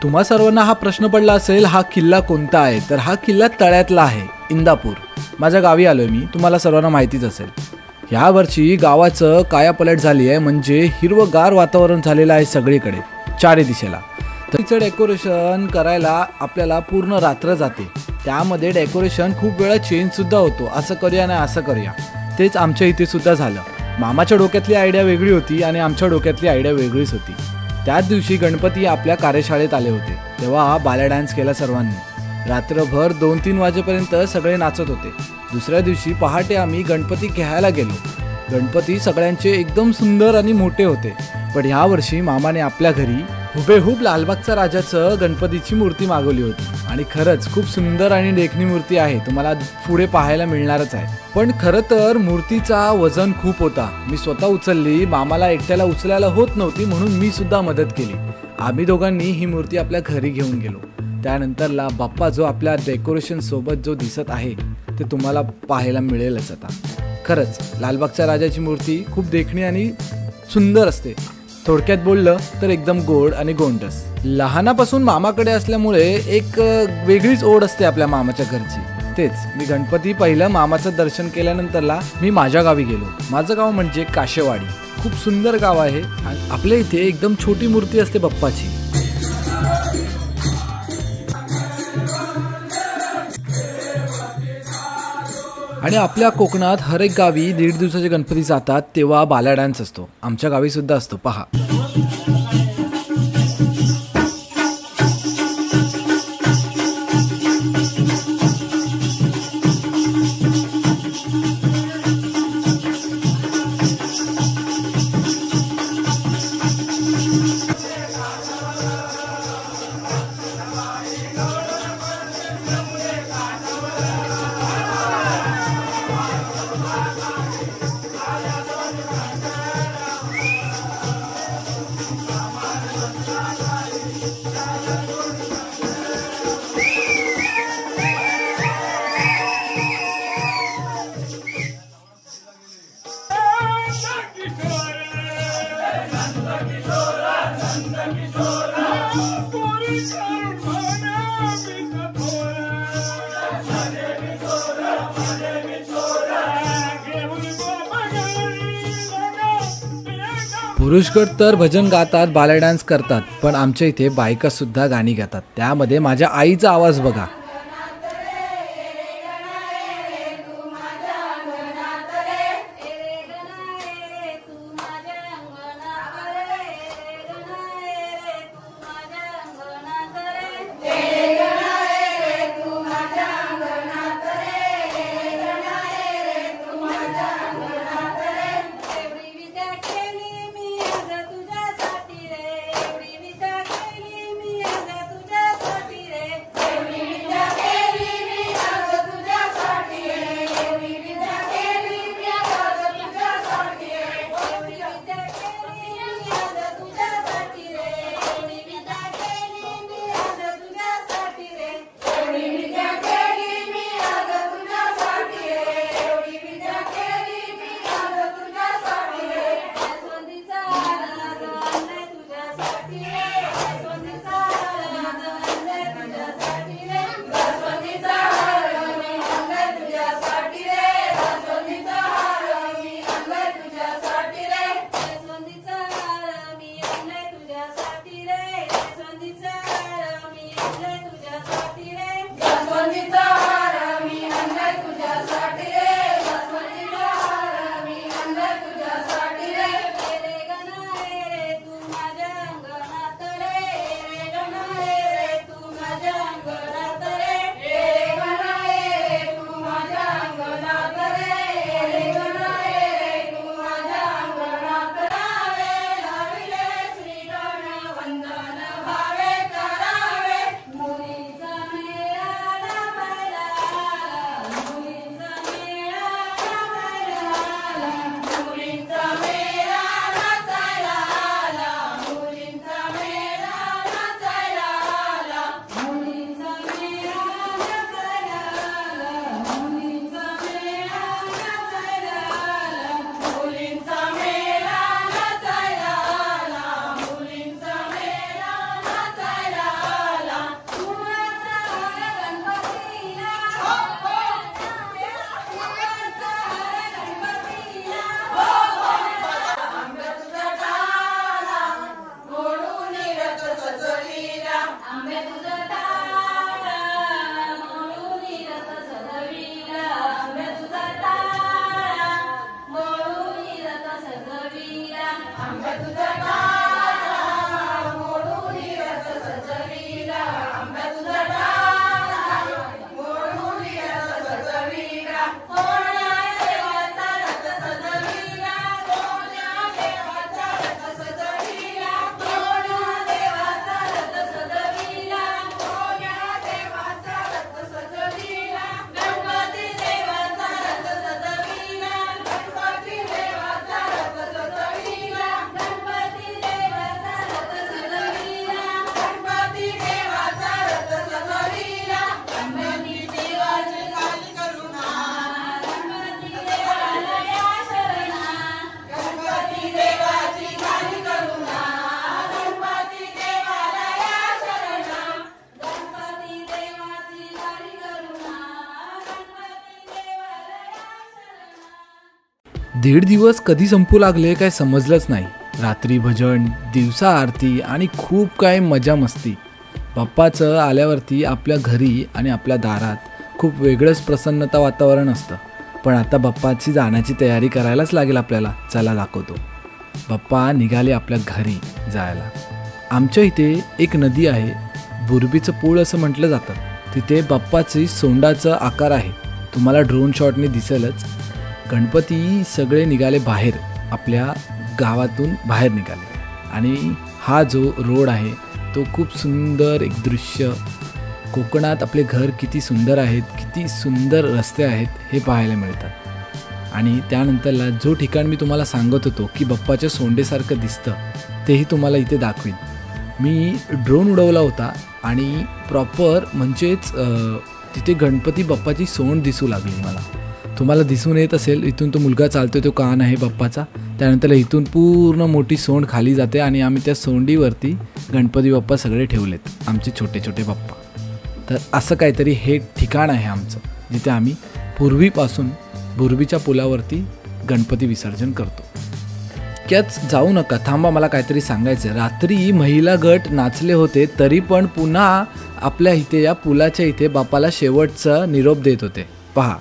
तुम्हा सर्वांना हा प्रश्न पडला असेल, हा किल्ला कोणता आहे? तर हा किल्ला तळ्यातला आहे, इंदापूर. माझ्या गावी आलोय मी, तुम्हाला सर्वांना माहितीच असेल. ह्या वर्षी गावाचं कायापलट झाली आहे, म्हणजे हिरवगार वातावरण झालेलं आहे सगळीकडे, चारी दिशेला. तिचं डेकोरेशन करायला आपल्याला पूर्ण रात्र जाते. त्यामध्ये डेकोरेशन खूप वेळा चेंजसुद्धा होतो, असं करूया ना असं करूया. तेच आमच्या इथे सुद्धा झालं. मामाच्या डोक्यातली आयडिया वेगळी होती आणि आमच्या डोक्यातली आयडिया वेगळीच होती. त्याच दिवशी गणपती आपल्या कार्यशाळेत आले होते, तेव्हा बाल्या डान्स केला सर्वांनी. रात्रभर 2-3 वाजेपर्यंत सगळे नाचत होते. दुसऱ्या दिवशी पहाटे आम्ही गणपती घ्यायला गेलो. गणपती सगळ्यांचे एकदम सुंदर आणि मोठे होते. पण ह्या वर्षी मामाने आपल्या घरी हुबेहूब लालबागचा राजाचं गणपतीची मूर्ती मागवली होती. आणि खरंच खूप सुंदर आणि देखणी मूर्ती आहे, तुम्हाला पुढे पाहायला मिळणारच आहे. पण खरं तर मूर्तीचा वजन खूप होता. मी स्वतः उचलली, मामाला एकट्याला उचलायला होत नव्हती म्हणून मी सुद्धा मदत केली. आम्ही दोघांनी ही मूर्ती आपल्या घरी घेऊन गेलो. त्यानंतरला बाप्पा जो आपल्या डेकोरेशन सोबत जो दिसत आहे ते तुम्हाला पाहायला मिळेलच आता. खरंच लालबागच्या राजाची मूर्ती खूप देखणी आणि सुंदर असते. थोडक्यात बोललं तर एकदम गोड आणि गोंडस. लहानापासून मामाकडे असल्यामुळे एक वेगळीच ओढ असते आपल्या मामाच्या घरची. तेच मी गणपती पहिलं मामाचं दर्शन केल्यानंतरला मी माझ्या गावी गेलो. माझं गाव म्हणजे काशेवाडी. खूप सुंदर गाव आहे. आपल्या इथे एकदम छोटी मूर्ती असते बाप्पाची. आणि आपल्या कोकणात हर एक गावी 1.5 दिवसाचे गणपती जातात तेव्हा बाल्या डान्स असतो. आमच्या गावी सुद्धा असतो, पहा. पुरुषगट तर भजन गातात, बाल्या डान्स करतात, पण आमच्या इथे बायका सुद्धा गाणी गातात. त्यामध्ये माझ्या आईचा आवाज बघा. 1.5 दिवस कधी संपू लागले काय समजलंच नाही. रात्री भजन, दिवसा आरती आणि खूप काय मजा मस्ती. बाप्पाचं आल्यावरती आपल्या घरी आणि आपल्या दारात खूप वेगळंच प्रसन्नता वातावरण असतं. पण आता बाप्पाची जाण्याची तयारी करायलाच लागेल आपल्याला. चला दाखवतो. बाप्पा निघाले आपल्या घरी जायला. आमच्या इथे एक नदी आहे, बुरबीचं पूल असं म्हटलं जातं. तिथे बाप्पाची सोंडाचा आकार आहे, तुम्हाला ड्रोन शॉटने दिसेलच. गणपती सगळे निघाले बाहेर, आपल्या गावातून बाहेर निघाले. आणि हा जो रोड आहे तो खूप सुंदर एक दृश्य. कोकणात आपले घर किती सुंदर आहेत, किती सुंदर रस्ते आहेत हे पाहायला मिळतात. आणि त्यानंतरला जो ठिकाण मी तुम्हाला सांगत होतो की बाप्पाच्या सोंडेसारखं दिसतं, तेही तुम्हाला इथे दाखवीन. मी ड्रोन उडवला होता आणि प्रॉपर म्हणजेच तिथे गणपती बाप्पाची सोंड दिसू लागली मला. तुम्हाला दिसून येत असेल, इथून तो मुलगा चालतो, तो कान आहे बाप्पाचा. त्यानंतर इथून पूर्ण मोठी सोंड खाली जाते आणि आम्ही त्या सोंडीवरती गणपती बाप्पा सगळे ठेवलेत, आमचे छोटे छोटे बाप्पा. तर असं काहीतरी हे ठिकाण आहे आमचं, जिथे आम्ही पूर्वीपासून बुरबीच्या पुलावरती गणपती विसर्जन करतो. त्याच जाऊ नका, थांबा, मला काहीतरी सांगायचं. रात्री महिला गट नाचले होते, तरी पण पुन्हा आपल्या इथे या पुलाच्या इथे बाप्पाला शेवटचा निरोप देत होते. पहा.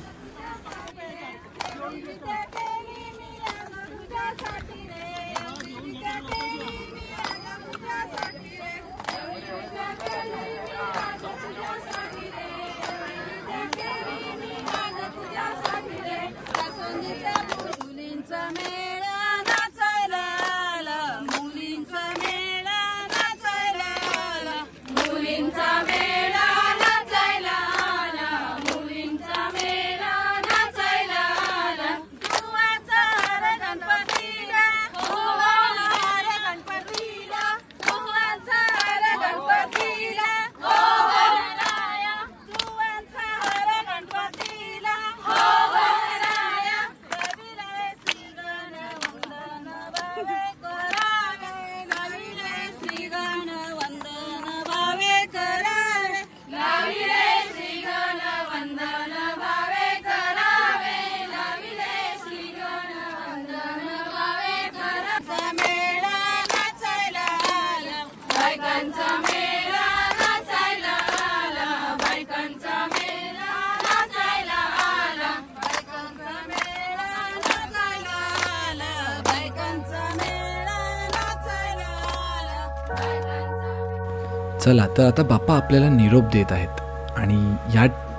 चला, तर आता बाप्पा आपल्याला निरोप देत आहेत आणि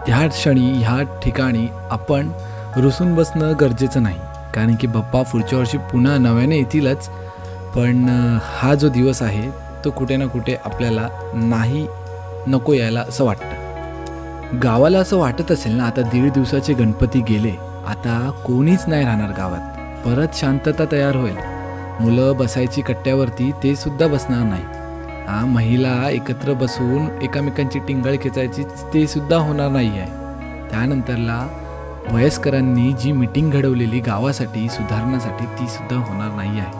ह्या क्षणी ह्या ठिकाणी आपण रुसून बसणं गरजेचं नाही, कारण की बाप्पा पुढच्या वर्षी पुन्हा नव्याने येतीलच. पण हा जो दिवस आहे तो कुठे ना कुठे आपल्याला नको यायला असं वाटतं. गावाला असं वाटत असेल ना, आता 1.5 दिवसाचे गणपती गेले, आता कोणीच नाही राहणार गावात, परत शांतता तयार होईल. मुलं बसायची कट्ट्यावरती, ते सुद्धा बसणार नाही. महिला एकत्र बसून एकमेकांची टिंगळ खेचायची, ते सुद्धा होणार नाही आहे. त्यानंतरला वयस्करांनी जी मीटिंग घडवलेली गावासाठी सुधारण्यासाठी, ती सुद्धा होणार नाही आहे.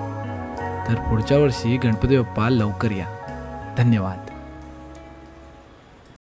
तर पुढच्या वर्षी गणपती बाप्पा लवकर या. धन्यवाद.